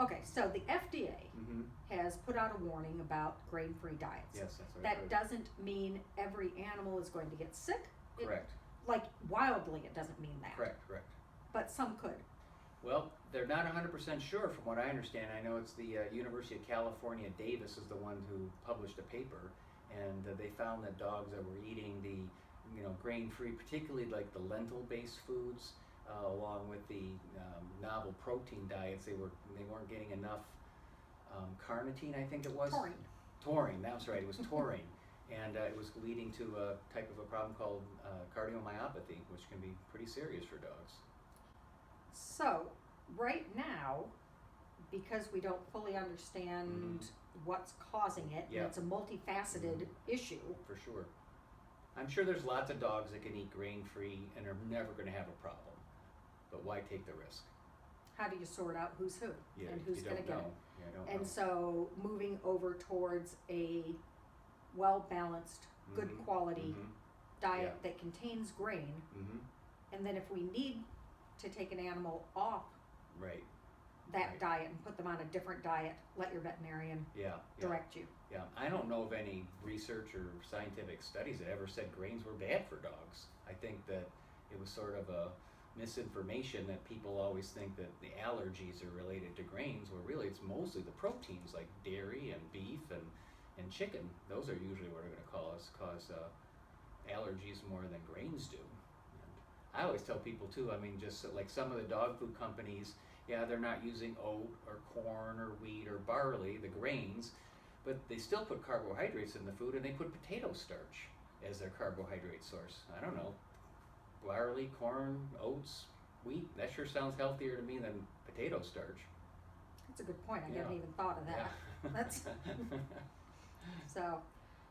Okay, so the FDA has put out a warning about grain-free diets. Yes, that's what That I heard. doesn't mean every animal is going to get sick. Correct. Like wildly, it doesn't mean that. Correct. But some could. Well, they're not 100% sure from what I understand. I know it's the University of California, Davis is the one who published a paper, and they found that dogs that were eating the grain-free, particularly like the lentil-based foods, along with the novel protein diets, they weren't getting enough carnitine, I think it was. Taurine, that's right, it was taurine. And it was leading to a type of a problem called cardiomyopathy, which can be pretty serious for dogs. So, right now, because we don't fully understand what's causing it, and it's a multifaceted issue. For sure. I'm sure there's lots of dogs that can eat grain-free and are never going to have a problem. But why take the risk? How do you sort out who's who and who's going to get it? And so moving over towards a well-balanced, good quality diet that contains grain, and then if we need to take an animal off that diet and put them on a different diet, let your veterinarian direct you. Yeah, I don't know of any research or scientific studies that ever said grains were bad for dogs. I think that it was sort of a misinformation that people always think that the allergies are related to grains, where really it's mostly the proteins like dairy and beef and chicken. Those are usually what are going to cause allergies more than grains do. And I always tell people too, I mean, just like some of the dog food companies, they're not using oat or corn or wheat or barley, the grains, but they still put carbohydrates in the food, and they put potato starch as their carbohydrate source. I don't know, barley, corn, oats, wheat, that sure sounds healthier to me than potato starch. That's a good point. I hadn't even thought of that. Yeah. That's so.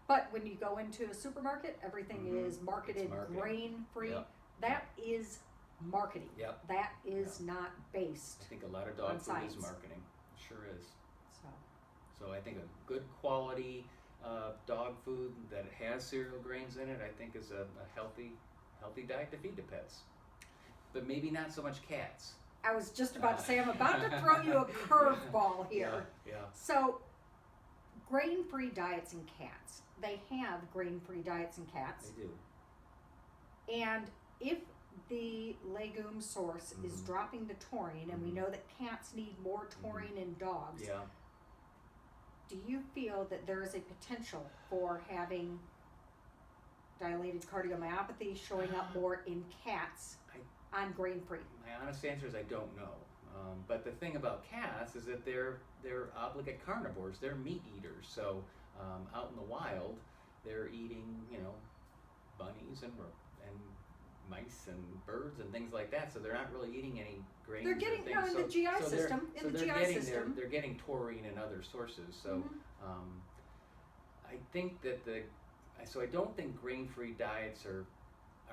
But when you go into a supermarket, everything is marketed grain-free. Yep. That is marketing. Yep. That is not based. I think a lot of dog food science. is marketing. It sure is. So I think a good quality dog food that has cereal grains in it, I think is a healthy diet to feed to pets. But maybe not so much cats. I was just about to say, I'm about to throw you a curveball here. Yeah. So, grain-free diets in cats. They have grain-free diets in cats. They do. And if the legume source is dropping the taurine, and we know that cats need more taurine in dogs, do you feel that there is a potential for having dilated cardiomyopathy showing up more in cats on grain-free? My honest answer is I don't know. But the thing about cats is that they're obligate carnivores. They're meat eaters. So out in the wild, they're eating bunnies and mice and birds and things like that. So they're not really eating any grains. They're getting in the GI system. They're getting taurine and other sources. So I think that So I don't think grain-free diets are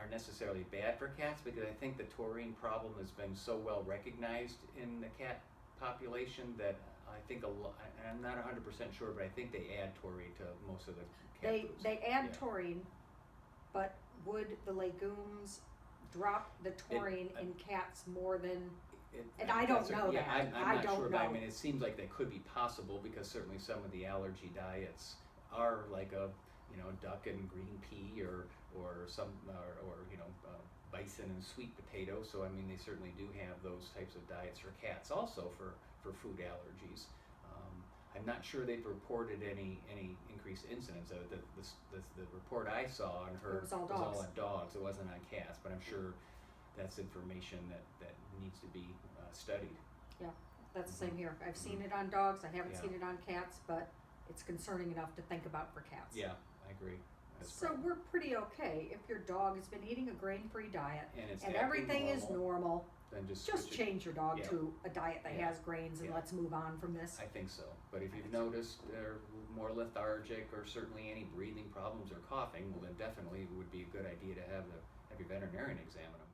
necessarily bad for cats, because I think the taurine problem has been so well recognized in the cat population that I think and I'm not 100% sure, but I think they add taurine to most of the cat foods. They add taurine, but would the legumes drop the taurine in cats more than... And I don't know that. I'm not don't sure, know. but I mean, it seems like that could be possible, because certainly some of the allergy diets are like a duck and green pea or bison and sweet potato. So I mean, they certainly do have those types of diets for cats also for food allergies. I'm not sure they've reported any increased incidence. The report I saw and heard was all on dogs. It wasn't on cats, but I'm sure that's information that needs to be studied. Yeah, that's the same here. I've seen it on dogs. I haven't seen it on cats, but it's concerning enough to think about for cats. Yeah, I agree. So we're pretty okay if your dog has been eating a grain-free diet and everything is normal. Then just change your dog to a diet that has grains, and let's move on from this. I think so. But if you've noticed they're more lethargic, or certainly any breathing problems or coughing, well then definitely it would be a good idea to have your veterinarian examine them.